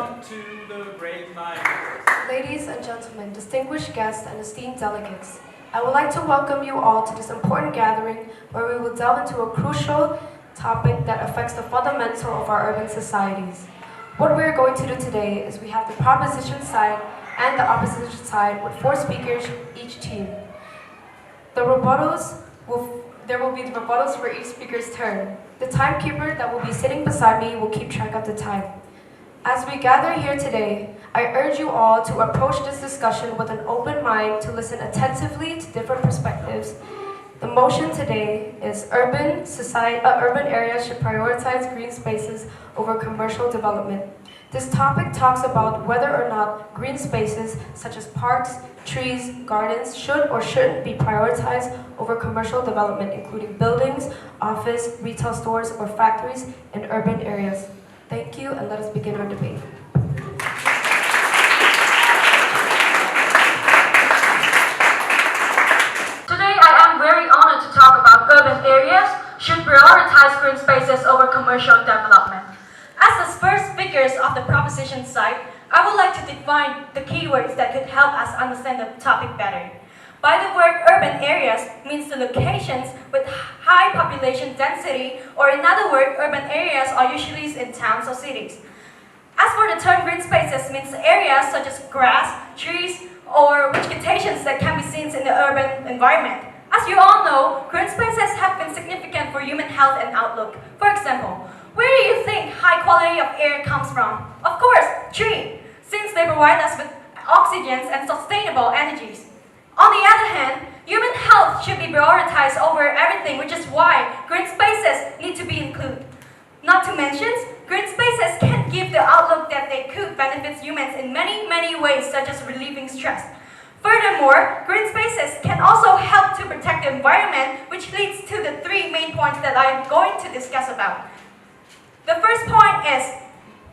Welcome to the Great Mind. Ladies and gentlemen, distinguished guests and esteemed delegates, I would like to welcome you all to this important gathering where we will delve into a crucial topic that affects the fundamental of our urban societies. What we are going to do today is we have the proposition side and the opposition side with 4 speakers each team. There will be rebuttals for each speaker's turn. The timekeeper that will be sitting beside me will keep track of the time. As we gather here today, I urge you all to approach this discussion with an open mind to listen attentively to different perspectives. The motion today is urban areas should prioritize green spaces over commercial development. This topic talks about whether or not green spaces such as parks, trees, gardens should or shouldn't be prioritized over commercial development, including buildings, office, retail stores, or factories in urban areas. Thank you, and let us begin our debate. Today, I am very honored to talk about urban areas should prioritize green spaces over commercial development. As the first speakers of the proposition side, I would like to define the keywords that could help us understand the topic better. By the word urban areas means the locations with high population density, or in other words, urban areas are usually in towns or cities. As for the term green spaces means areas such as grass, trees, or vegetations that can be seen in the urban environment. As you all know, green spaces have been significant for human health and outlook. For example, where do you think high quality of air comes from? Of course, tree, since they provide us with oxygen and sustainable energies. On the other hand, human health should be prioritized over everything, which is why green spaces need to be included. Not to mention, green spaces can give the outlook that they could benefit humans in many ways, such as relieving stress. Furthermore, green spaces can also help to protect the environment, which leads to the 3 main points that I am going to discuss about. The first point is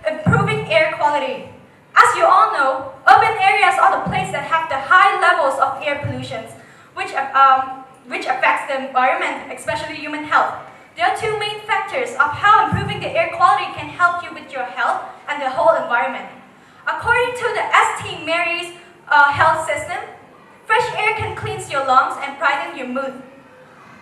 improving air quality. As you all know, urban areas are the places that have the high levels of air pollution, which affects the environment, especially human health. There are 2 main factors of how improving the air quality can help you with your health and the whole environment. According to the St. Mary's health system, fresh air can cleanse your lungs and brighten your mood,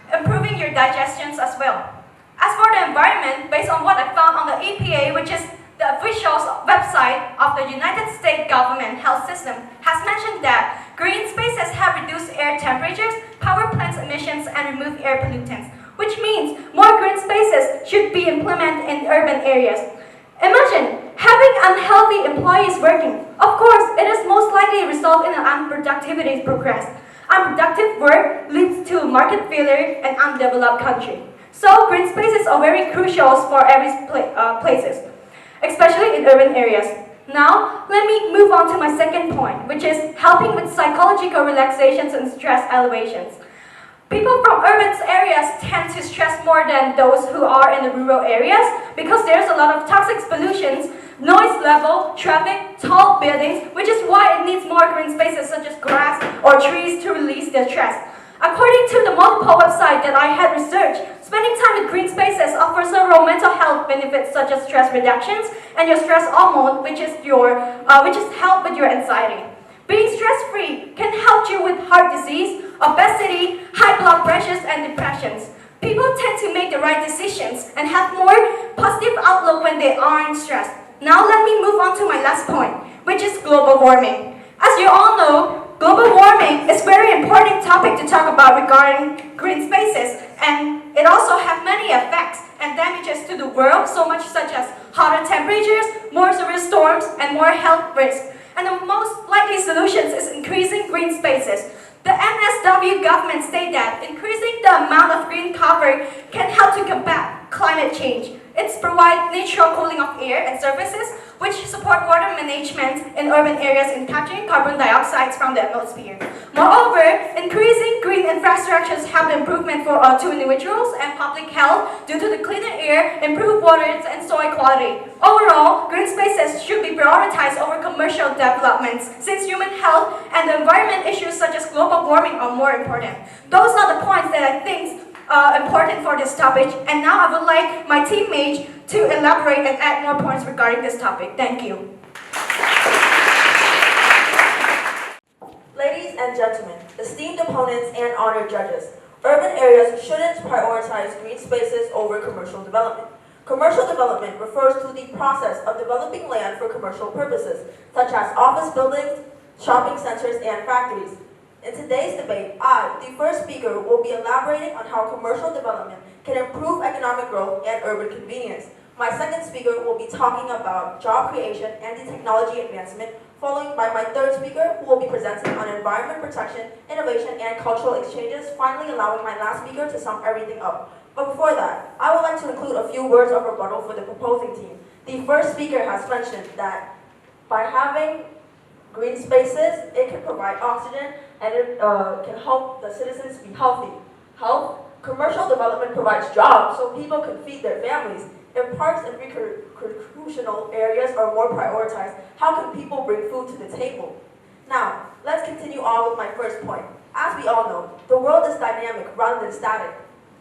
improving your digestions as well. As for the environment, based on what I found on the EPA, which is the official website of the United States government health system, has mentioned that green spaces have reduced air temperatures, power plants emissions, and remove air pollutants, which means more green spaces should be implemented in urban areas. Imagine having unhealthy employees working. Of course, it is most likely result in an unproductivity progress. Unproductive work leads to market failure and undeveloped country. So green spaces are very crucial for every places, especially in urban areas. Now, let me move on to my second point, which is helping with psychological relaxations and stress elevations. People from urban areas tend to stress more than those who are in the rural areas because there's a lot of toxic pollutions, noise level, traffic, tall buildings, which is why it needs more green spaces such as grass or trees to release their stress. According to the multiple websites that I had researched, spending time with green spaces offers several mental health benefits such as stress reductions and your stress hormone, which is help with your anxiety. Being stress-free can help you with heart disease, obesity, high blood pressures, and depressions. People tend to make the right decisions and have more positive outlook when they aren't stressed. Now let me move on to my last point, which is global warming. As you all know, global warming is a very important topic to talk about regarding green spaces, and it also has many effects and damages to the world, so much such as hotter temperatures, more severe storms, and more health risks. And the most likely solutions is increasing green spaces. The NSW government state that increasing the amount of green cover can help to combat climate change. It provides natural cooling of air and surfaces, which support water management in urban areas in capturing carbon dioxide from the atmosphere. Moreover, increasing green infrastructures help improvement to individuals and public health due to the cleaner air, improved water, and soil quality. Overall, green spaces should be prioritized over commercial developments since human health and the environment issues such as global warming are more important. Those are the points that I think important for this topic, and now I would like my teammates to elaborate and add more points regarding this topic. Thank you. Ladies and gentlemen, esteemed opponents and honored judges, urban areas shouldn't prioritize green spaces over commercial development. Commercial development refers to the process of developing land for commercial purposes, such as office buildings, shopping centers, and factories. In today's debate, I, the first speaker, will be elaborating on how commercial development can improve economic growth and urban convenience. My second speaker will be talking about job creation and the technology advancement, followed by my third speaker, who will be presenting on environment protection, innovation, and cultural exchanges, finally allowing my last speaker to sum everything up. But before that, I would like to include a few words of rebuttal for the proposing team. The first speaker has mentioned that by having green spaces, it can provide oxygen and it can help the citizens be healthy. Health, commercial development provides jobs so people can feed their families. If parks and recreational areas are more prioritized, how can people bring food to the table? Now, let's continue on with my first point. As we all know, the world is dynamic rather than static.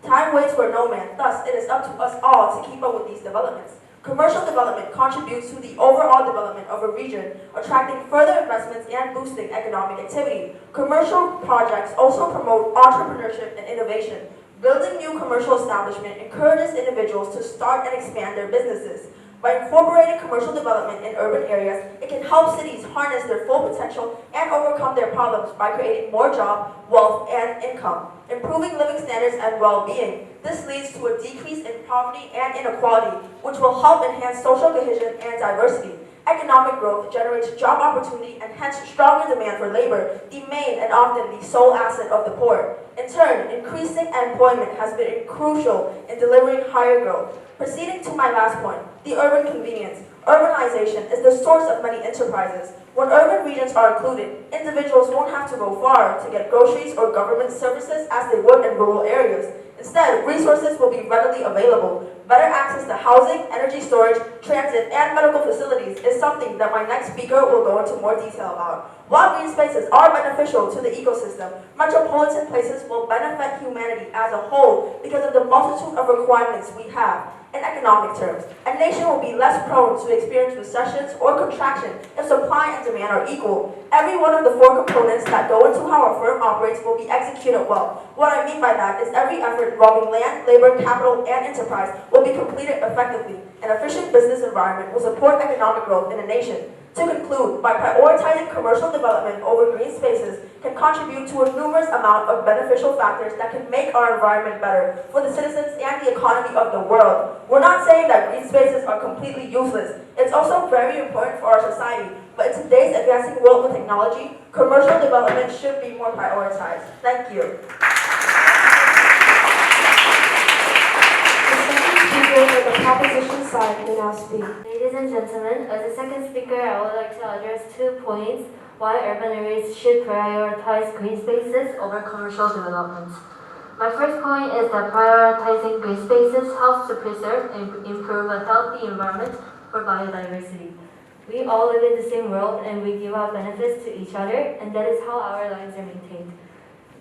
Time waits for no man, thus it is up to us all to keep up with these developments. Commercial development contributes to the overall development of a region, attracting further investments and boosting economic activity. Commercial projects also promote entrepreneurship and innovation. Building new commercial establishment encourages individuals to start and expand their businesses. By incorporating commercial development in urban areas, it can help cities harness their full potential and overcome their problems by creating more job, wealth, and income, improving living standards and well-being. This leads to a decrease in poverty and inequality, which will help enhance social cohesion and diversity. Economic growth generates job opportunity and hence stronger demand for labor, the main and often the sole asset of the poor. In turn, increasing employment has been crucial in delivering higher growth. Proceeding to my last point, the urban convenience. Urbanization is the source of many enterprises. When urban regions are included, individuals won't have to go far to get groceries or government services as they would in rural areas. Instead, resources will be readily available. Better access to housing, energy storage, transit, and medical facilities is something that my next speaker will go into more detail about. While green spaces are beneficial to the ecosystem, metropolitan places will benefit humanity as a whole because of the multitude of requirements we have. In economic terms, a nation will be less prone to experience recessions or contraction if supply and demand are equal. Every one of the four components that go into how a firm operates will be executed well. What I mean by that is every effort involving land, labor, capital, and enterprise will be completed effectively. An efficient business environment will support economic growth in a nation. To conclude, by prioritizing commercial development over green spaces can contribute to a numerous amount of beneficial factors that can make our environment better for the citizens and the economy of the world. We're not saying that green spaces are completely useless. It's also very important for our society. But in today's advancing world with technology, commercial development should be more prioritized. Thank you. Speaker for the proposition side may now speak. Ladies and gentlemen, as a second speaker, I would like to address 2 points why urban areas should prioritize green spaces over commercial development. My first point is that prioritizing green spaces helps to preserve and improve a healthy environment for biodiversity. We all live in the same world and we give out benefits to each other, and that is how our lives are maintained.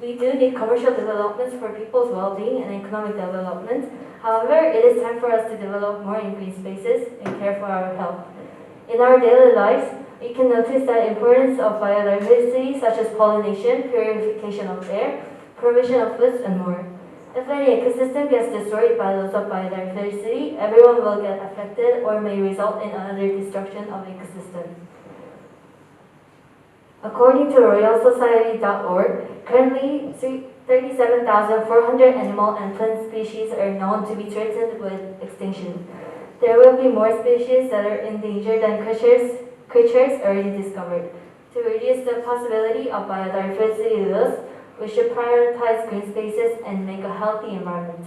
We do need commercial developments for people's well-being and economic development. However, it is time for us to develop more in green spaces and care for our health. In our daily lives, we can notice the importance of biodiversity such as pollination, purification of air, provision of foods, and more. If any ecosystem gets destroyed by loss of biodiversity, everyone will get affected or may result in another destruction of ecosystem. According to RoyalSociety.org, currently 37,400 animal and plant species are known to be threatened with extinction. There will be more species that are endangered than creatures already discovered. To reduce the possibility of biodiversity loss, we should prioritize green spaces and make a healthy environment.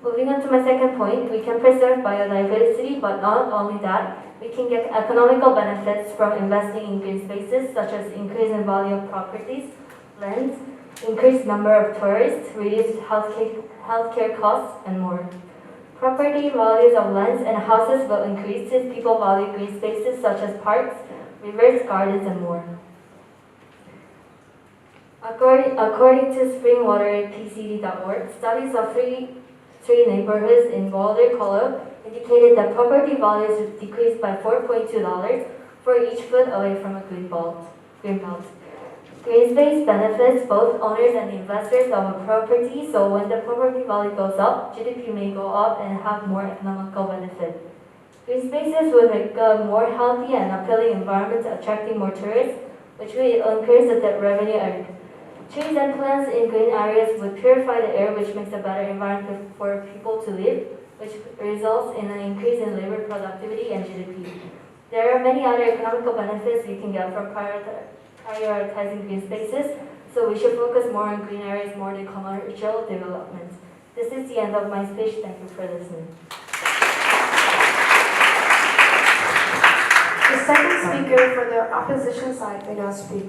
Moving on to my second point, we can preserve biodiversity, but not only that, we can get economical benefits from investing in green spaces, such as increase in value of properties, lands, increased number of tourists, reduced healthcare costs, and more. Property values of lands and houses will increase since people value green spaces such as parks, rivers, gardens, and more. According to springwaterpcd.org, studies of three neighborhoods in Boulder, Colorado indicated that property values decreased by $4.2 for each foot away from a green belt. Green space benefits both owners and investors of a property, so when the property value goes up, GDP may go up and have more economical benefit. Green spaces would make a more healthy and appealing environment, attracting more tourists, which will increase the revenue earned. Trees and plants in green areas would purify the air, which makes a better environment for people to live, which results in an increase in labor productivity and GDP. There are many other economical benefits you can get from prioritizing green spaces, so we should focus more on green areas more than commercial development. This is the end of my speech. Thank you for listening. The second speaker for the opposition side may now speak.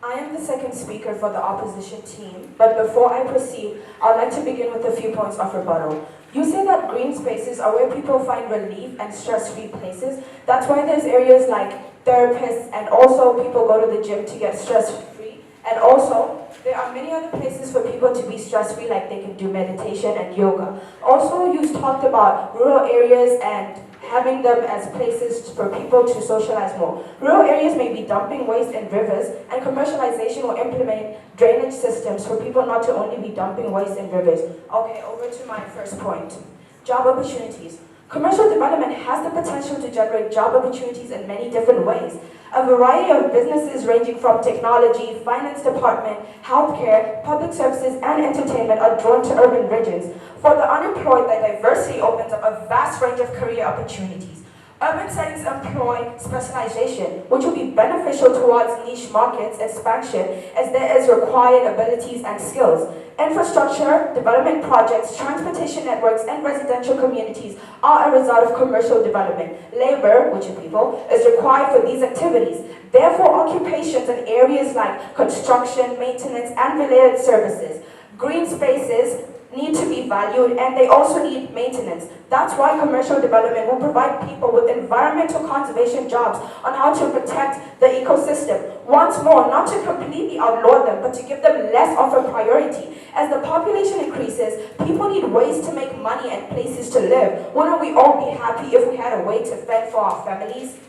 I am the second speaker for the opposition team, but before I proceed, I'd like to begin with a few points of rebuttal. You say that green spaces are where people find relief and stress-free places. That's why there's areas like therapists and also people go to the gym to get stress-free. And also, there are many other places for people to be stress-free, like they can do meditation and yoga. Also, you talked about rural areas and having them as places for people to socialize more. Rural areas may be dumping waste in rivers, and commercialization will implement drainage systems for people not to only be dumping waste in rivers. Okay, over to my first point. Job opportunities. Commercial development has the potential to generate job opportunities in many different ways. A variety of businesses ranging from technology, finance department, healthcare, public services, and entertainment are drawn to urban regions. For the unemployed, the diversity opens up a vast range of career opportunities. Urban settings employ specialization, which will be beneficial towards niche markets expansion as there is required abilities and skills. Infrastructure, development projects, transportation networks, and residential communities are a result of commercial development. Labor, which are people, is required for these activities. Therefore, occupations in areas like construction, maintenance, and related services. Green spaces need to be valued, and they also need maintenance. That's why commercial development will provide people with environmental conservation jobs on how to protect the ecosystem. Once more, not to completely outlaw them, but to give them less of a priority. As the population increases, people need ways to make money and places to live. Wouldn't we all be happy if we had a way to fend for our families?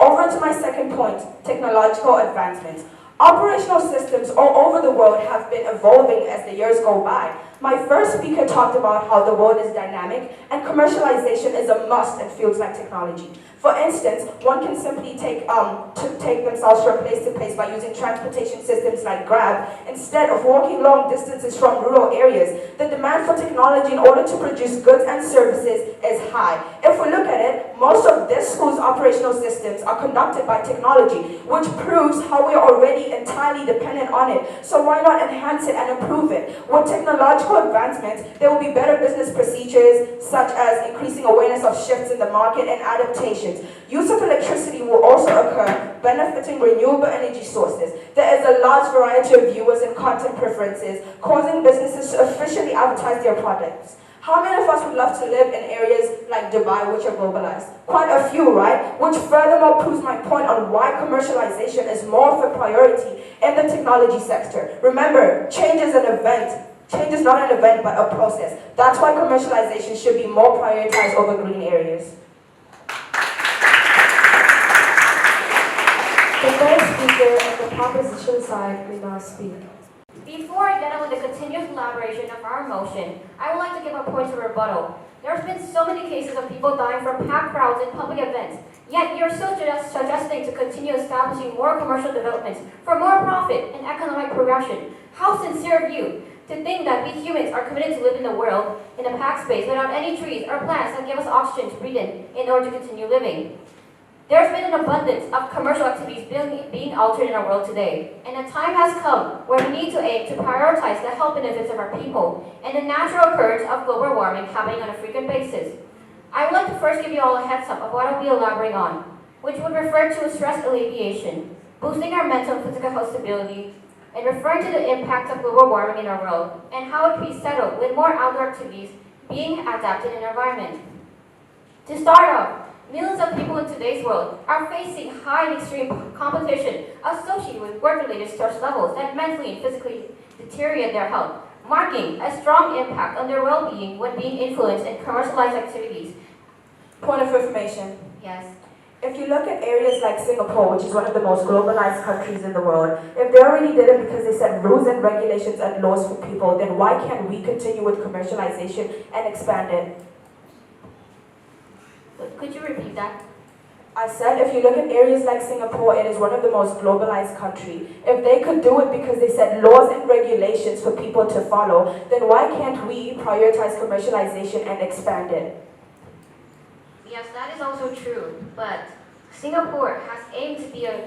Over to my second point, technological advancements. Operational systems all over the world have been evolving as the years go by. My first speaker talked about how the world is dynamic and commercialization is a must in fields like technology. For instance, one can simply take themselves from place to place by using transportation systems like Grab instead of walking long distances from rural areas. The demand for technology in order to produce goods and services is high. If we look at it, most of this school's operational systems are conducted by technology, which proves how we are already entirely dependent on it. So why not enhance it and improve it? With technological advancements, there will be better business procedures, such as increasing awareness of shifts in the market and adaptations. Use of electricity will also occur, benefiting renewable energy sources. There is a large variety of viewers and content preferences, causing businesses to efficiently advertise their products. How many of us would love to live in areas like Dubai, which are globalized? Quite a few, right? Which furthermore proves my point on why commercialization is more of a priority in the technology sector. Remember, change is an event. Change is not an event, but a process. That's why commercialization should be more prioritized over green areas. The third speaker on the proposition side may now speak. Before I get on with the continuous elaboration of our motion, I would like to give a point of rebuttal. There's been so many cases of people dying from packed crowds in public events, yet you're still suggesting to continue establishing more commercial developments for more profit and economic progression. How sincere of you to think that we humans are committed to live in the world in a packed space without any trees or plants that give us oxygen to breathe in order to continue living. There's been an abundance of commercial activities being altered in our world today, and a time has come where we need to aim to prioritize the health benefits of our people and the natural occurrence of global warming happening on a frequent basis. I would like to first give you all a heads up of what I'll be elaborating on, which would refer to stress alleviation, boosting our mental and physical health stability, and referring to the impact of global warming in our world, and how it can be settled with more outdoor activities being adapted in our environment. To start off, millions of people in today's world are facing high and extreme competition associated with work-related stress levels that mentally and physically deteriorate their health, marking a strong impact on their well-being when being influenced in commercialized activities. Point of information. Yes. If you look at areas like Singapore, which is one of the most globalized countries in the world, if they already did it because they set rules and regulations and laws for people, then why can't we continue with commercialization and expand it? Could you repeat that? I said if you look at areas like Singapore, it is one of the most globalized countries. If they could do it because they set laws and regulations for people to follow, then why can't we prioritize commercialization and expand it? Yes, that is also true, but Singapore has aimed to be an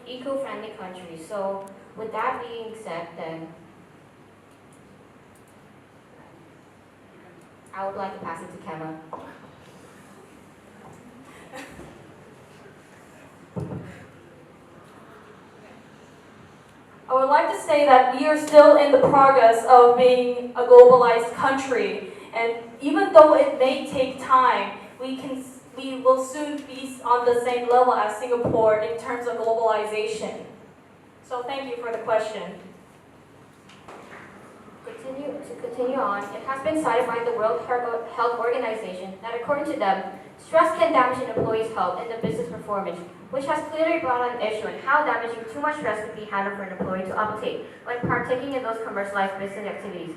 eco-friendly country. So with that being said, then I would like to pass it to Kemma. I would like to say that we are still in the progress of being a globalized country, and even though it may take time, we will soon be on the same level as Singapore in terms of globalization. So thank you for the question. To continue on, it has been cited by the World Health Organization that according to them, stress can damage an employee's health and the business performance, which has clearly brought on an issue on how damaging too much stress could be handled for an employee to uptake when partaking in those commercialized business activities.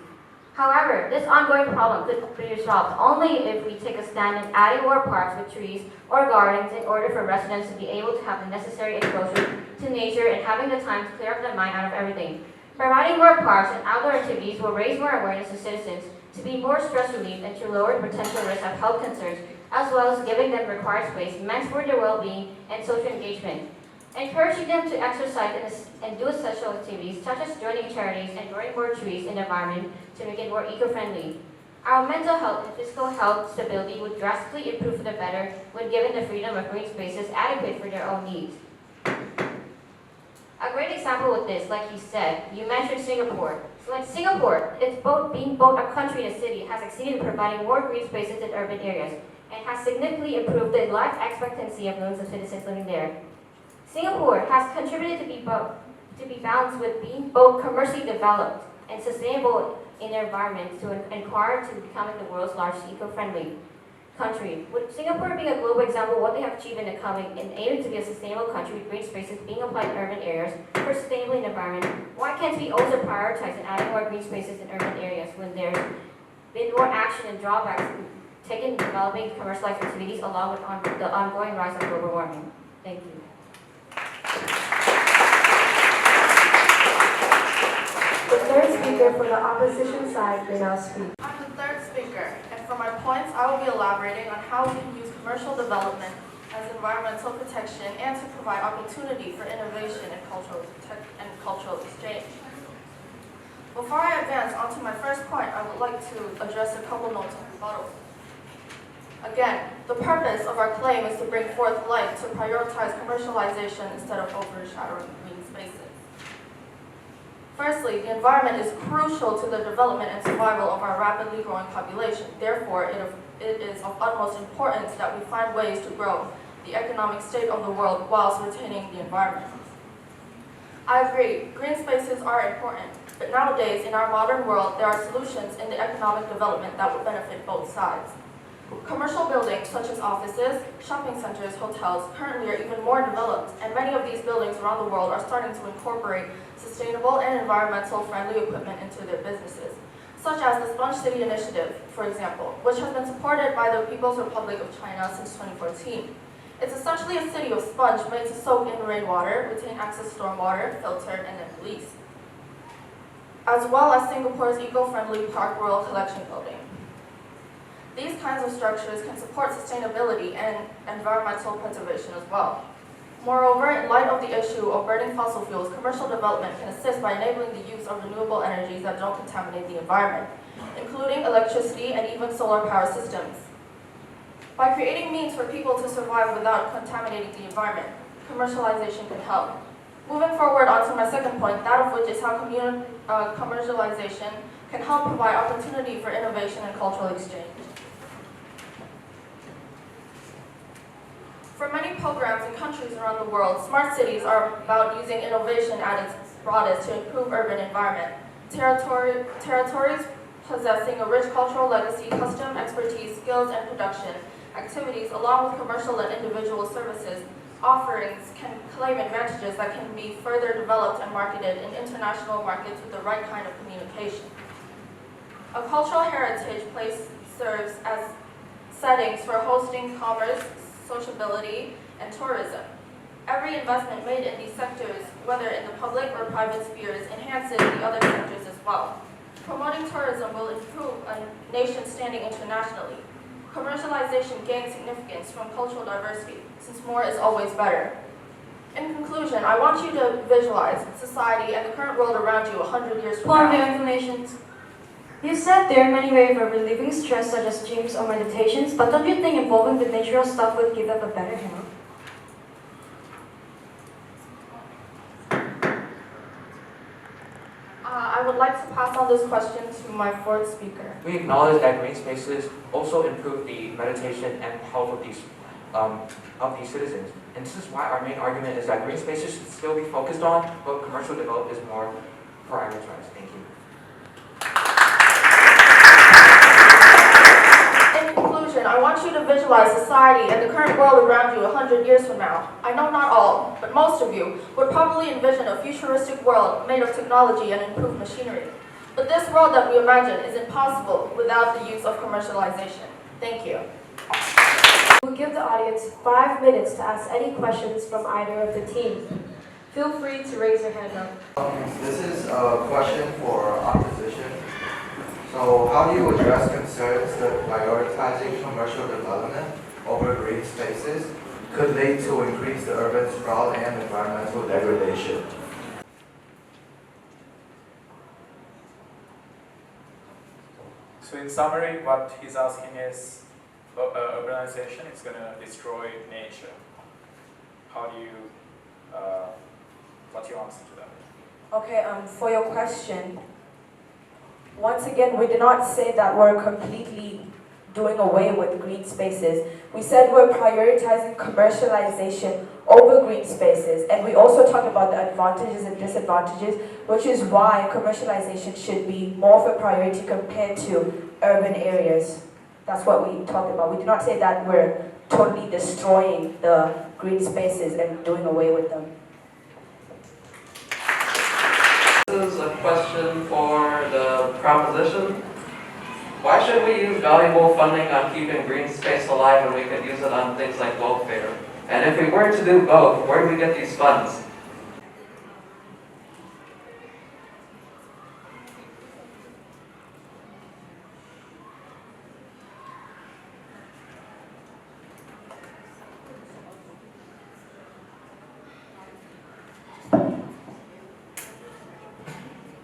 However, this ongoing problem could be resolved only if we take a stand in adding more parks with trees or gardens in order for residents to be able to have the necessary exposure to nature and having the time to clear up their mind out of everything. Providing more parks and outdoor activities will raise more awareness to citizens to be more stress relieved and to lower the potential risk of health concerns, as well as giving them required space meant for their well-being and social engagement. Encouraging them to exercise and do essential activities such as joining charities and growing more trees in the environment to make it more eco-friendly. Our mental health and physical health stability would drastically improve for the better when given the freedom of green spaces adequate for their own needs. A great example with this, like you said, you mentioned Singapore. So in Singapore, being both a country and a city, has succeeded in providing more green spaces in urban areas and has significantly improved the life expectancy of millions of citizens living there. Singapore has contributed to be balanced with being both commercially developed and sustainable in their environment to inquire to becoming the world's largest eco-friendly country. With Singapore being a global example of what they have achieved in the coming and aiming to be a sustainable country with green spaces being applied in urban areas for sustainable environment, why can't we also prioritize and adding more green spaces in urban areas when there's been more action and drawbacks taken in developing commercialized activities along with the ongoing rise of global warming? Thank you. The third speaker for the opposition side may now speak. I'm the third speaker, and for my points, I will be elaborating on how we can use commercial development as environmental protection and to provide opportunity for innovation and cultural exchange. Before I advance onto my first point, I would like to address a couple notes of rebuttal. Again, the purpose of our claim is to bring forth light to prioritize commercialization instead of overshadowing green spaces. Firstly, the environment is crucial to the development and survival of our rapidly growing population. Therefore, it is of utmost importance that we find ways to grow the economic state of the world whilst retaining the environment. I agree, green spaces are important, but nowadays in our modern world, there are solutions in the economic development that would benefit both sides. Commercial buildings such as offices, shopping centers, hotels currently are even more developed, and many of these buildings around the world are starting to incorporate sustainable and environmental friendly equipment into their businesses, such as the Sponge City Initiative, for example, which has been supported by the People's Republic of China since 2014. It's essentially a city of sponge made to soak in rainwater, retain excess stormwater, filter, and then release, as well as Singapore's eco-friendly Park Royal Collection Building. These kinds of structures can support sustainability and environmental preservation as well. Moreover, in light of the issue of burning fossil fuels, commercial development can assist by enabling the use of renewable energies that don't contaminate the environment, including electricity and even solar power systems. By creating means for people to survive without contaminating the environment, commercialization can help. Moving forward onto my second point, that of which is how commercialization can help provide opportunity for innovation and cultural exchange. For many programs in countries around the world, smart cities are about using innovation at its broadest to improve urban environment. Territories possessing a rich cultural legacy, custom expertise, skills, and production activities, along with commercial and individual services offerings, can claim advantages that can be further developed and marketed in international markets with the right kind of communication. A cultural heritage place serves as settings for hosting commerce, sociability, and tourism. Every investment made in these sectors, whether in the public or private spheres, enhances the other sectors as well. Promoting tourism will improve a nation's standing internationally. Commercialization gains significance from cultural diversity, since more is always better. In conclusion, I want you to visualize society and the current world around you 100 years from Point now. of information. You said there are many ways of relieving stress, such as gyms or meditations, but don't you think involving the natural stuff would give them a better handle? I would like to pass on this question to my fourth speaker. We acknowledge that green spaces also improve the meditation and health of these citizens. And this is why our main argument is that green spaces should still be focused on, but commercial development is more prioritized. Thank you. In conclusion, I want you to visualize society and the current world around you 100 years from now. I know not all, but most of you would probably envision a futuristic world made of technology and improved machinery. But this world that we imagine is impossible without the use of commercialization. Thank you. We'll give the audience 5 minutes to ask any questions from either of the teams. Feel free to raise your hand now. This is a question for opposition. So how do you address concerns that prioritizing commercial development over green spaces could lead to increased urban sprawl and environmental degradation? So in summary, what he's asking is, urbanization is going to destroy nature. How do you, what's your answer to that? Okay, for your question, once again, we did not say that we're completely doing away with green spaces. We said we're prioritizing commercialization over green spaces, and we also talked about the advantages and disadvantages, which is why commercialization should be more of a priority compared to urban areas. That's what we talked about. We did not say that we're totally destroying the green spaces and doing away with them. This is a question for the proposition. Why should we use valuable funding on keeping green space alive when we could use it on things like welfare? And if we were to do both, where do we get these funds?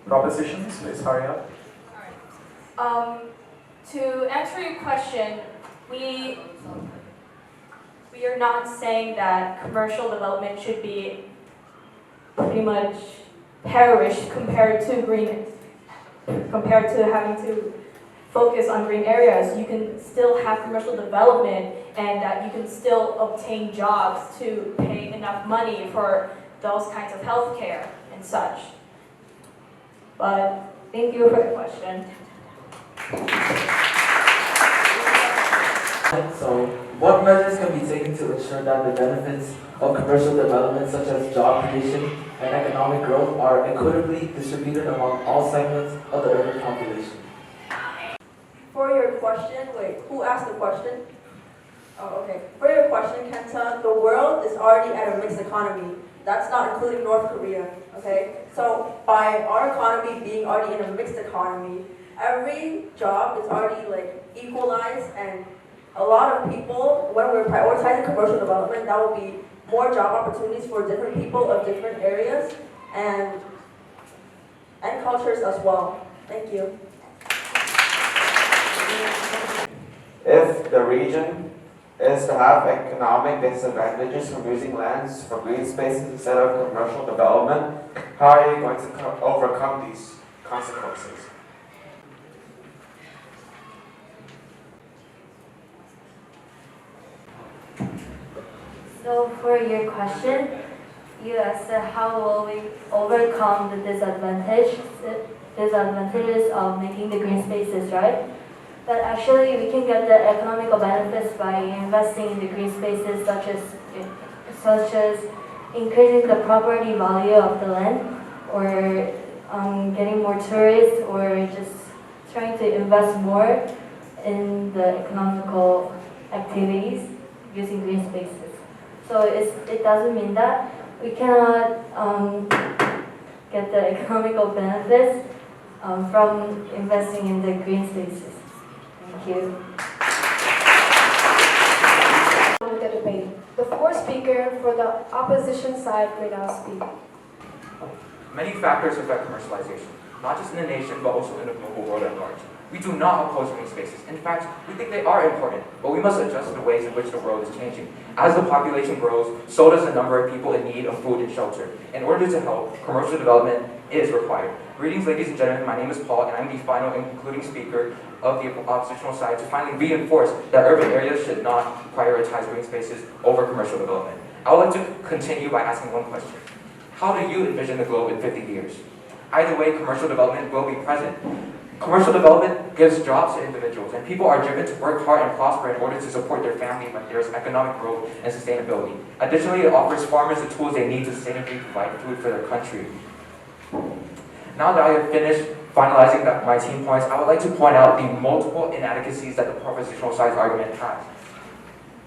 Propositions, please hurry up. To answer your question, we are not saying that commercial development should be pretty much perished compared to having to focus on green areas. You can still have commercial development, and that you can still obtain jobs to pay enough money for those kinds of healthcare and such. But thank you for the question. So, what measures can be taken to ensure that the benefits of commercial development, such as job creation and economic growth, are equitably distributed among all segments of the urban population? For your question, wait, who asked the question? Oh, okay. For your question, Kenta, the world is already at a mixed economy. That's not including North Korea, okay? So by our economy being already in a mixed economy, every job is already like equalized, and a lot of people, when we're prioritizing commercial development, that will be more job opportunities for different people of different areas and cultures as well. Thank you. If the region is to have economic disadvantages from using lands for green spaces instead of commercial development, how are you going to overcome these consequences? So for your question, you asked how will we overcome the disadvantages of making the green spaces, right? But actually, we can get the economical benefits by investing in the green spaces, such as increasing the property value of the land, or getting more tourists, or just trying to invest more in the economical activities using green spaces. So it doesn't mean that we cannot get the economical benefits from investing in the green spaces. Thank you. With the debate, the fourth speaker for the opposition side may now speak. Many factors affect commercialization, not just in the nation, but also in the global world at large. We do not oppose green spaces. In fact, we think they are important, but we must adjust the ways in which the world is changing. As the population grows, so does the number of people in need of food and shelter. In order to help, commercial development is required. Greetings, ladies and gentlemen. My name is Paul, and I'm the final and concluding speaker of the oppositional side to finally reinforce that urban areas should not prioritize green spaces over commercial development. I would like to continue by asking one question. How do you envision the globe in 50 years? Either way, commercial development will be present. Commercial development gives jobs to individuals, and people are driven to work hard and prosper in order to support their family when there is economic growth and sustainability. Additionally, it offers farmers the tools they need to sustainably provide food for their country. Now that I have finished finalizing my 10 points, I would like to point out the multiple inadequacies that the propositional side's argument has.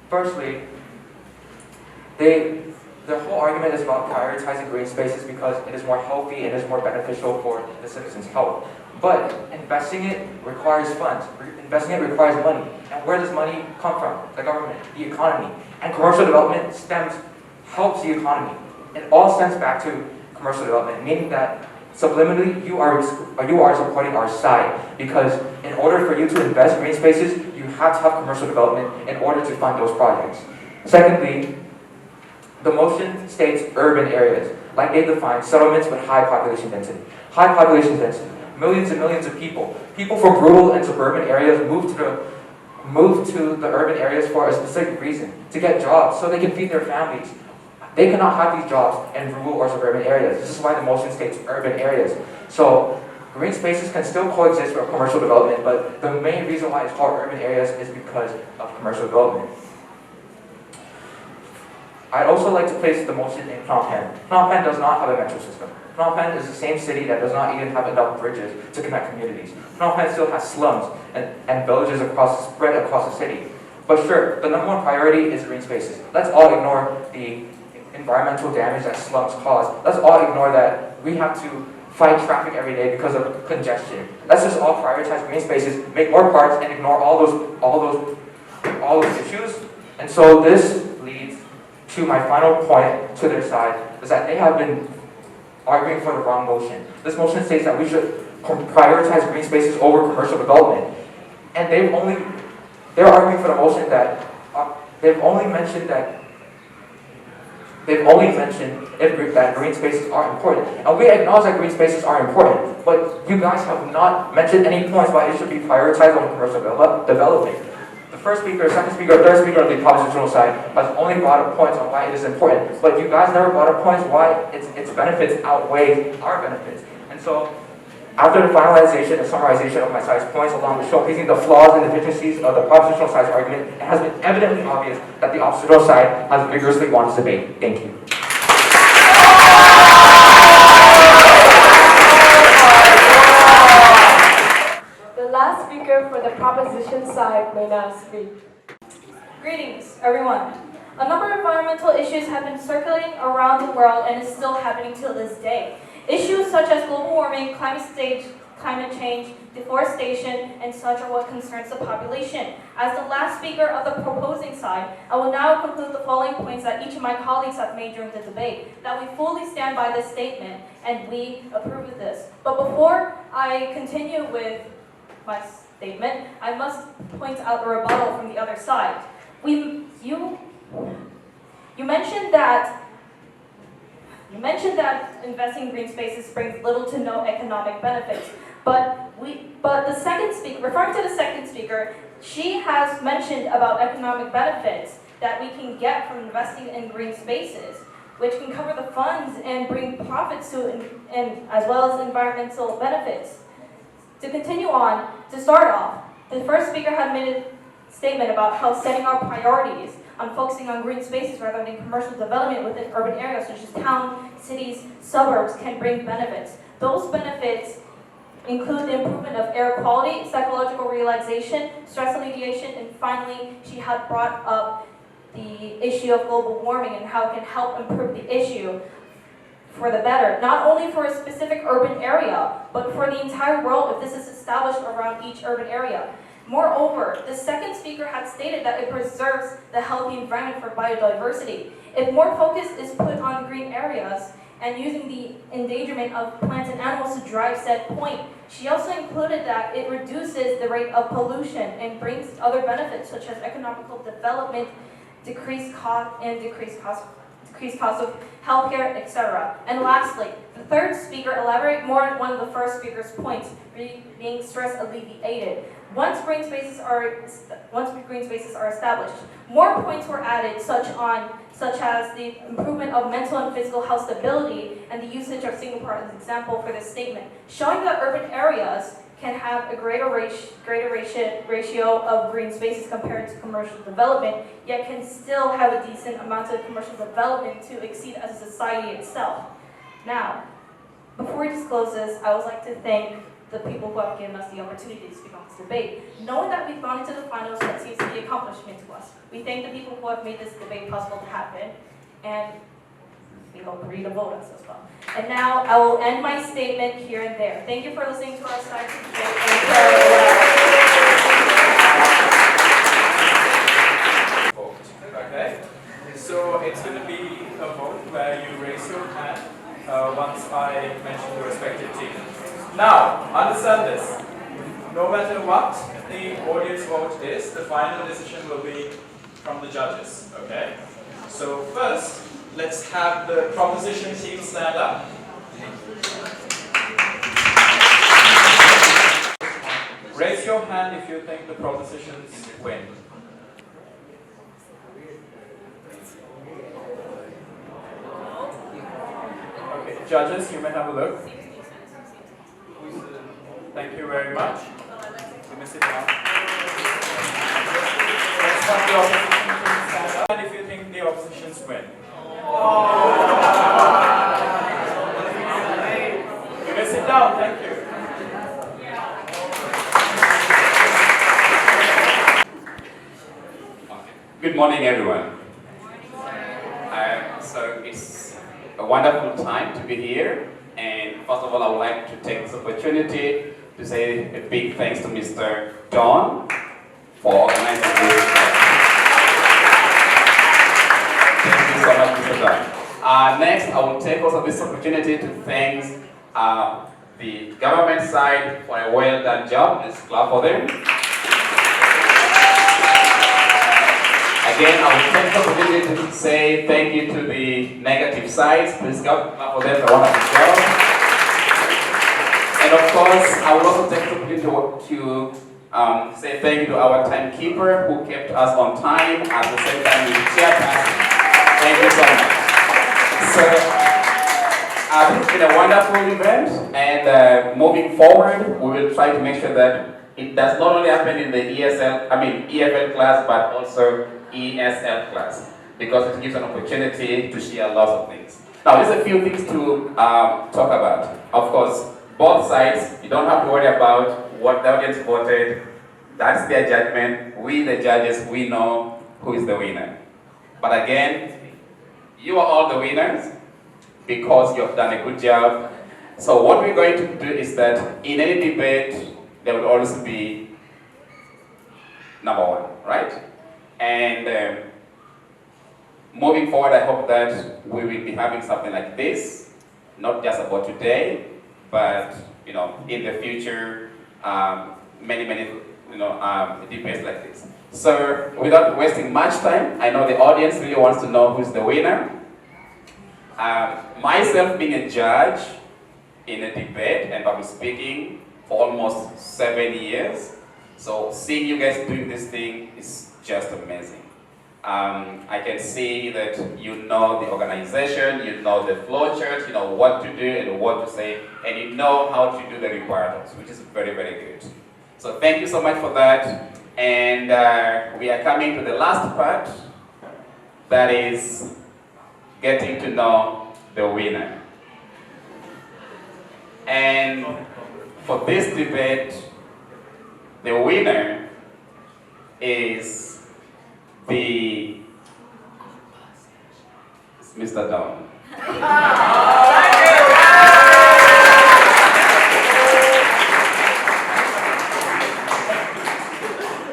Firstly, the whole argument is about prioritizing green spaces because it is more healthy and is more beneficial for the citizens' health. But investing it requires funds. Investing it requires money. And where does money come from? The government, the economy. And commercial development helps the economy. It all stems back to commercial development, meaning that subliminally you are supporting our side, because in order for you to invest in green spaces, you have to have commercial development in order to fund those projects. Secondly, the motion states urban areas, like they define settlements with high population density. High population density. Millions and millions of people. People from rural and suburban areas move to the urban areas for a specific reason, to get jobs so they can feed their families. They cannot have these jobs in rural or suburban areas. This is why the motion states urban areas. So green spaces can still coexist with commercial development, but the main reason why it's called urban areas is because of commercial development. I'd also like to place the motion in Phnom Penh. Phnom Penh does not have a metro system. Phnom Penh is the same city that does not even have enough bridges to connect communities. Phnom Penh still has slums and villages spread across the city. But sure, the number one priority is green spaces. Let's all ignore the environmental damage that slums cause. Let's all ignore that we have to fight traffic every day because of congestion. Let's just all prioritize green spaces, make more parks, and ignore all those issues. And so this leads to my final point to their side, is that they have been arguing for the wrong motion. This motion states that we should prioritize green spaces over commercial development. And they're arguing for the motion that they've only mentioned that green spaces are important. And we acknowledge that green spaces are important, but you guys have not mentioned any points why it should be prioritized over commercial development. The first speaker, second speaker, third speaker of the propositional side has only brought up points on why it is important, but you guys never brought up points why its benefits outweigh our benefits. And so, after the finalization and summarization of my side's points, along with showcasing the flaws and deficiencies of the propositional side's argument, it has been evidently obvious that the oppositional side has vigorously won this debate. Thank you. The last speaker for the proposition side may now speak. Greetings, everyone. A number of environmental issues have been circulating around the world and is still happening till this day. Issues such as global warming, climate change, deforestation, and such are what concerns the population. As the last speaker of the proposing side, I will now conclude the following points that each of my colleagues have made during the debate, that we fully stand by this statement and we approve of this. But before I continue with my statement, I must point out a rebuttal from the other side. You mentioned that investing in green spaces brings little to no economic benefits. But the second speaker, referring to the second speaker, she has mentioned about economic benefits that we can get from investing in green spaces, which can cover the funds and bring profits to, and as well as environmental benefits. To continue on, to start off, The first speaker had made a statement about how setting our priorities on focusing on green spaces rather than commercial development within urban areas such as town, cities, suburbs can bring benefits. Those benefits include the improvement of air quality, psychological relaxation, stress alleviation, and finally, she had brought up the issue of global warming and how it can help improve the issue for the better, not only for a specific urban area, but for the entire world if this is established around each urban area. Moreover, the second speaker had stated that it preserves the healthy environment for biodiversity. If more focus is put on green areas and using the endangerment of plants and animals to drive said point, she also included that it reduces the rate of pollution and brings other benefits such as economical development, decreased cost of healthcare, etc. And lastly, the third speaker elaborated more on one of the first speaker's points, being stress alleviated. Once green spaces are established, more points were added, such as the improvement of mental and physical health stability and the usage of Singapore as an example for this statement, showing that urban areas can have a greater ratio of green spaces compared to commercial development, yet can still have a decent amount of commercial development to exceed as a society itself. Now, before we disclose this, I would like to thank the people who have given us the opportunity to speak on this debate. Knowing that we've gone into the finals, that seems to be an accomplishment to us. We thank the people who have made this debate possible to happen, and we hope for you to vote us as well. And now I will end my statement here and there. Thank you for listening to our side debate. Okay, so it's going to be a vote where you raise your hand once I mention the respective team. Now, understand this. No matter what the audience vote is, the final decision will be from the judges. Okay? So first, let's have the proposition team stand up. Raise your hand if you think the propositions win. Okay, judges, you may have a look. Thank you very much. You may sit down. Let's have the opposition team stand up. And if you think the oppositions win. You may sit down, thank you. Good morning, everyone. So it's a wonderful time to be here. And first of all, I would like to take this opportunity to say a big thanks to Mr. John for organizing this. Thank you so much, Mr. John. Next, I will take also this opportunity to thank the government side for a well done job. Let's clap for them. Again, I will take the opportunity to say thank you to the negative sides. Please clap for them for a wonderful job. And of course, I will also take the opportunity to say thank you to our timekeeper who kept us on time at the same time with the chairperson. Thank you so much. So, this has been a wonderful event, and moving forward, we will try to make sure that it does not only happen in the EFL class, but also ESL class, because it gives an opportunity to share lots of things. Now, there's a few things to talk about. Of course, both sides, you don't have to worry about what the audience voted. That's their judgment. We, the judges, we know who is the winner. But again, you are all the winners because you have done a good job. So what we're going to do is that in any debate, there will always be number one, right? And moving forward, I hope that we will be having something like this, not just about today, but in the future, many debates like this. So without wasting much time, I know the audience really wants to know who's the winner. Myself being a judge in a debate and public speaking for almost 7 years, so seeing you guys doing this thing is just amazing. I can see that you know the organization, you know the flow chart, you know what to do and what to say, and you know how to do the rebuttals, which is very, very good. So thank you so much for that. And we are coming to the last part, that is getting to know the winner. And for this debate, the winner is Mr. Don.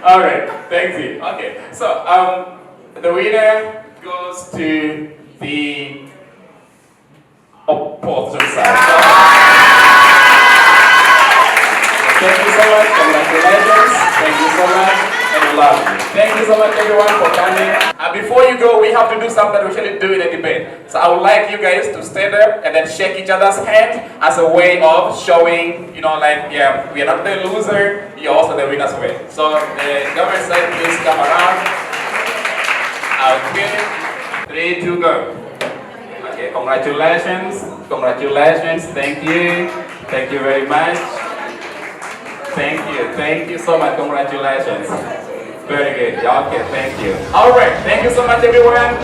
All right, thank you. Okay, so the winner goes to the opposite side. Thank you so much. Congratulations. Thank you so much. And we love you. Thank you so much, everyone, for coming. Before you go, we have to do something we usually do in a debate. So I would like you guys to stand up and then shake each other's hand as a way of showing, like, yeah, we are not the loser, you're also the winner's way. So the government side, please come around. Okay. 3, 2, go. Okay, congratulations. Congratulations. Thank you. Thank you very much. Thank you so much, congratulations. Very good, okay, thank you. All right, thank you so much everyone.